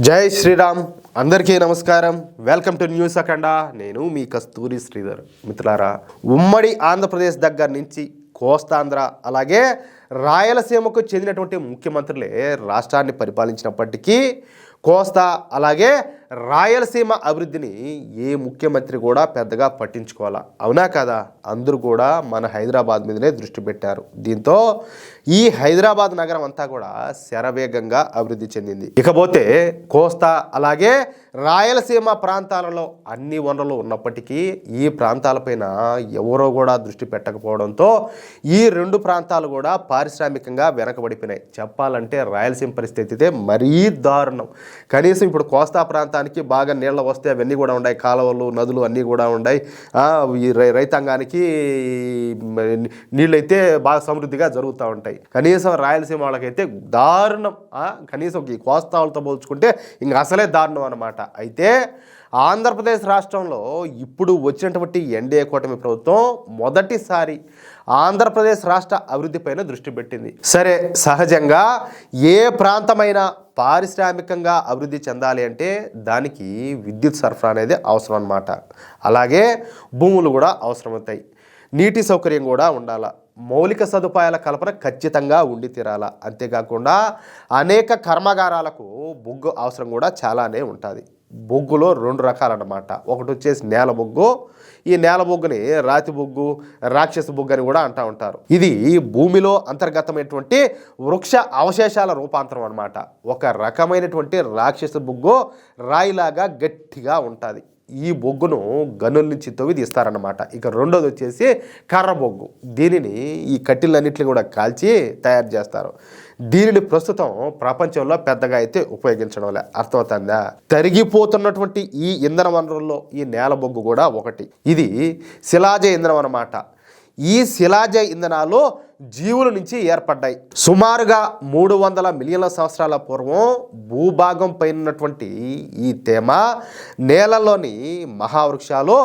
జై శ్రీరామ్. అందరికీ నమస్కారం. వెల్కమ్ టు న్యూస్ అఖండ. నేను మీ కస్తూరి శ్రీధర్. మిత్రులారా, ఉమ్మడి ఆంధ్రప్రదేశ్ దగ్గర నుంచి కోస్తాంధ్ర అలాగే రాయలసీమకు చెందినటువంటి ముఖ్యమంత్రులే రాష్ట్రాన్ని పరిపాలించినప్పటికీ కోస్తా అలాగే రాయలసీమ అభివృద్ధిని ఏ ముఖ్యమంత్రి కూడా పెద్దగా పట్టించుకోవాలా, అవునా కదా? అందరూ కూడా మన హైదరాబాద్ మీదనే దృష్టి పెట్టారు. దీంతో ఈ హైదరాబాద్ నగరం అంతా కూడా శరవేగంగా అభివృద్ధి చెందింది. ఇకపోతే కోస్తా అలాగే రాయలసీమ ప్రాంతాలలో అన్ని వనరులు ఉన్నప్పటికీ ఈ ప్రాంతాలపైన ఎవరో కూడా దృష్టి పెట్టకపోవడంతో ఈ రెండు ప్రాంతాలు కూడా పారిశ్రామికంగా వెనకబడిపోయినాయి. చెప్పాలంటే రాయలసీమ పరిస్థితి అయితే మరీ దారుణం. కనీసం ఇప్పుడు కోస్తా ప్రాంతానికి బాగా నీళ్ళు వస్తే అవన్నీ కూడా ఉన్నాయి, కాలువలు నదులు అన్నీ కూడా ఉన్నాయి. ఈ రైతాంగానికి నీళ్ళైతే బాగా సమృద్ధిగా జరుగుతూ ఉంటాయి. కనీసం రాయలసీమ వాళ్ళకైతే దారుణం. కనీసం ఈ కోస్తాలతో పోల్చుకుంటే ఇంక అసలే దారుణం అన్నమాట. అయితే ఆంధ్రప్రదేశ్ రాష్ట్రంలో ఇప్పుడు వచ్చినటువంటి ఎన్డీఏ కూటమి ప్రభుత్వం మొదటిసారి ఆంధ్రప్రదేశ్ రాష్ట్ర అభివృద్ధిపైన దృష్టి పెట్టింది. సరే, సహజంగా ఏ ప్రాంతమైనా పారిశ్రామికంగా అభివృద్ధి చెందాలి అంటే దానికి విద్యుత్ సరఫరా అనేది అవసరం అన్నమాట. అలాగే భూములు కూడా అవసరమవుతాయి, నీటి సౌకర్యం కూడా ఉండాలా, మౌలిక సదుపాయాల కల్పన ఖచ్చితంగా ఉండి తీరాల. అంతేకాకుండా అనేక కర్మాగారాలకు బొగ్గు అవసరం కూడా చాలానే ఉంటుంది. బొగ్గులో రెండు రకాలన్నమాట. ఒకటి వచ్చేసి నేల బొగ్గు. ఈ నేల బొగ్గుని రాతి బొగ్గు, రాక్షస బొగ్గు అని కూడా అంటూ ఉంటారు. ఇది భూమిలో అంతర్గతమైనటువంటి వృక్ష అవశేషాల రూపాంతరం అన్నమాట. ఒక రకమైనటువంటి రాక్షస బొగ్గు రాయిలాగా గట్టిగా ఉంటుంది. ఈ బొగ్గును గనుల నుంచి తవ్వి తీస్తారన్నమాట. ఇక రెండోది వచ్చేసి కర్ర బొగ్గు. దీనిని ఈ కట్టెలన్నింటినీ కూడా కాల్చి తయారు చేస్తారు. దీనిని ప్రస్తుతం ప్రపంచంలో పెద్దగా అయితే ఉపయోగించడం లే. అర్థమవుతుందా? తరిగిపోతున్నటువంటి ఈ ఇంధన వనరుల్లో ఈ నేల బొగ్గు కూడా ఒకటి. ఇది శిలాజ ఇంధనం అన్నమాట. ఈ శిలాజ ఇంధనాలు జీవుల నుంచి ఏర్పడ్డాయి. సుమారుగా 300 మిలియన్ల సంవత్సరాల పూర్వం భూభాగం పైన ఉన్నటువంటి ఈ తేమ నేలలోని మహావృక్షాలు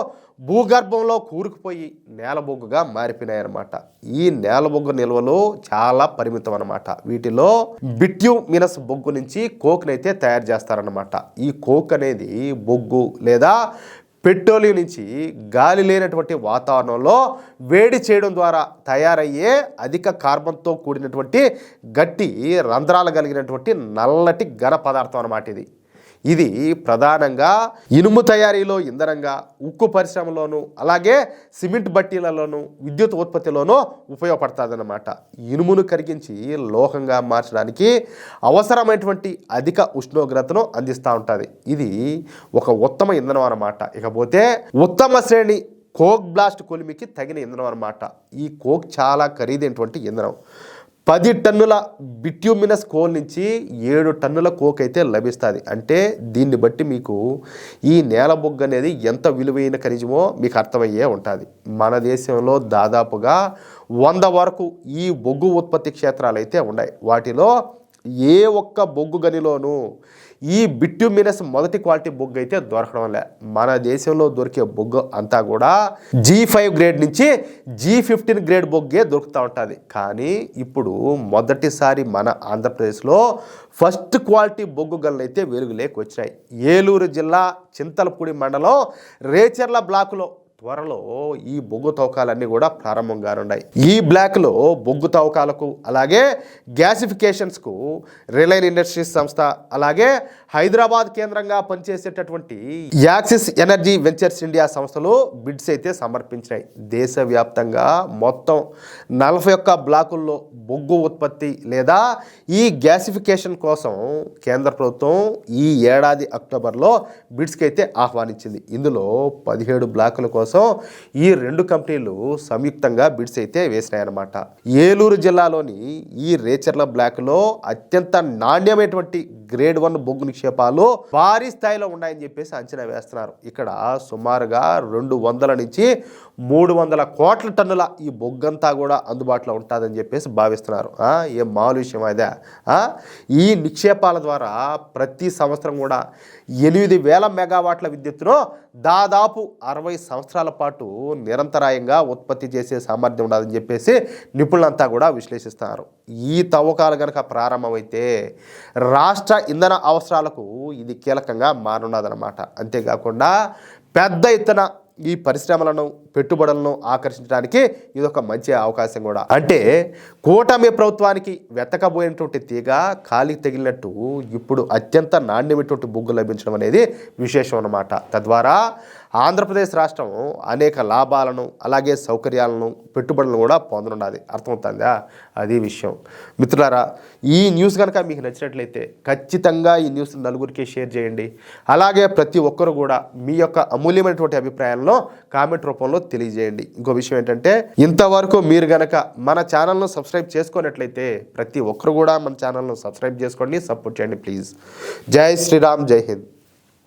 భూగర్భంలో కూరుకుపోయి నేల బొగ్గుగా మారిపోయినాయన్నమాట. ఈ నేల బొగ్గు నిల్వలు చాలా పరిమితం అన్నమాట. వీటిలో బిట్యూమినస్ బొగ్గు నుంచి కోక్నైతే తయారు చేస్తారన్నమాట. ఈ కోక్ అనేది బొగ్గు లేదా పెట్రోలియం నుంచి గాలి లేనటువంటి వాతావరణంలో వేడి చేయడం ద్వారా తయారయ్యే అధిక కార్బన్తో కూడినటువంటి గట్టి రంధ్రాలు కలిగినటువంటి నల్లటి ఘన పదార్థం అన్నమాట. ఇది ప్రధానంగా ఇనుము తయారీలో ఇంధనంగా, ఉక్కు పరిశ్రమలోను అలాగే సిమెంట్ బట్టీలలోను విద్యుత్ ఉత్పత్తిలోనూ ఉపయోగపడుతుందన్నమాట. ఇనుమును కరిగించి లోహంగా మార్చడానికి అవసరమైనటువంటి అధిక ఉష్ణోగ్రతను అందిస్తూ ఉంటుంది. ఇది ఒక ఉత్తమ ఇంధనం అన్నమాట. ఇకపోతే ఉత్తమ శ్రేణి కోక్ బ్లాస్ట్ కొలిమికి తగిన ఇంధనం అన్నమాట. ఈ కోక్ చాలా ఖరీదైనటువంటి ఇంధనం. 10 టన్నుల బిట్యూమినస్ కోల్ నుంచి 7 టన్నుల కోక్ అయితే లభిస్తుంది. అంటే దీన్ని బట్టి మీకు ఈ నేల బొగ్గు అనేది ఎంత విలువైన ఖనిజమో మీకు అర్థమయ్యే ఉంటుంది. మన దేశంలో దాదాపుగా 100 వరకు ఈ బొగ్గు ఉత్పత్తి క్షేత్రాలు అయితే ఉన్నాయి. వాటిలో ఏ ఒక్క బొగ్గు గనిలోనూ ఈ బిట్యూమినస్ మొదటి క్వాలిటీ బొగ్గు అయితే దొరకడం లే. మన దేశంలో దొరికే బొగ్గు అంతా కూడా G5 గ్రేడ్ నుంచి G15 గ్రేడ్ బొగ్గే దొరుకుతూ ఉంటుంది. కానీ ఇప్పుడు మొదటిసారి మన ఆంధ్రప్రదేశ్లో ఫస్ట్ క్వాలిటీ బొగ్గు గనులు అయితే వెలుగులోకి వచ్చినాయి. ఏలూరు జిల్లా చింతలపూడి మండలం రేచర్ల బ్లాకులో త్వరలో ఈ బొగ్గు తవ్వకాలన్నీ కూడా ప్రారంభం కానున్నాయి. ఈ బ్లాక్లో బొగ్గు తవ్వకాలకు అలాగే గ్యాసిఫికేషన్స్కు రిలయన్స్ ఇండస్ట్రీస్ సంస్థ అలాగే హైదరాబాద్ కేంద్రంగా పనిచేసేటటువంటి యాక్సిస్ ఎనర్జీ వెంచర్స్ ఇండియా సంస్థలు బిడ్స్ అయితే సమర్పించినాయి. దేశవ్యాప్తంగా మొత్తం 41 బ్లాకుల్లో బొగ్గు ఉత్పత్తి లేదా ఈ గ్యాసిఫికేషన్ కోసం కేంద్ర ప్రభుత్వం ఈ ఏడాది అక్టోబర్లో బిడ్స్కి అయితే ఆహ్వానించింది. ఇందులో 17 బ్లాకుల కోసం ఈ రెండు కంపెనీలు సంయుక్తంగా బిడ్స్ అయితే వేసినాయన్నమాట. ఏలూరు జిల్లాలోని ఈ రేచర్ల బ్లాక్లో అత్యంత నాణ్యమైనటువంటి గ్రేడ్ 1 బొగ్గు నిక్షేపాలు భారీ స్థాయిలో ఉన్నాయని చెప్పేసి అంచనా వేస్తున్నారు. ఇక్కడ సుమారుగా 200 నుంచి 300 కోట్ల టన్నుల ఈ బొగ్గంతా కూడా అందుబాటులో ఉంటుందని చెప్పేసి భావిస్తున్నారు. ఏం మామూలు విషయం అదే. ఈ నిక్షేపాల ద్వారా ప్రతి సంవత్సరం కూడా 8,000 మెగావాట్ల విద్యుత్తును దాదాపు 60 సంవత్సరాల సంవత్సరాల పాటు నిరంతరాయంగా ఉత్పత్తి చేసే సామర్థ్యం ఉండాలని చెప్పేసి నిపుణులంతా కూడా విశ్లేషిస్తున్నారు. ఈ తవ్వకాలు కనుక ప్రారంభమైతే రాష్ట్ర ఇంధన అవసరాలకు ఇది కీలకంగా మారున్నదన్నమాట. అంతేకాకుండా పెద్ద ఎత్తున ఈ పరిశ్రమలను పెట్టుబడులను ఆకర్షించడానికి ఇది ఒక మంచి అవకాశం కూడా. అంటే కూటమి ప్రభుత్వానికి వెతకబోయినటువంటి తీగ ఖాళీ తగిలినట్టు ఇప్పుడు అత్యంత నాణ్యమైనటువంటి బొగ్గు లభించడం అనేది విశేషం అన్నమాట. తద్వారా ఆంధ్రప్రదేశ్ రాష్ట్రం అనేక లాభాలను అలాగే సౌకర్యాలను పెట్టుబడులను కూడా పొందనున్నది. అర్థమవుతుందా? అది విషయం. మిత్రులారా, ఈ న్యూస్ కనుక మీకు నచ్చినట్లయితే ఖచ్చితంగా ఈ న్యూస్ నలుగురికి షేర్ చేయండి. అలాగే ప్రతి ఒక్కరు కూడా మీ యొక్క అమూల్యమైనటువంటి అభిప్రాయాలను కామెంట్ రూపంలో తెలియజేయండి. ఇంకో విషయం ఏంటంటే, ఇంతవరకు మీరు గనక మన ఛానల్ను సబ్స్క్రైబ్ చేసుకున్నట్లయితే ప్రతి ఒక్కరు కూడా మన ఛానల్ను సబ్స్క్రైబ్ చేసుకోండి, సపోర్ట్ చేయండి ప్లీజ్. జై శ్రీరామ్, జై హింద్.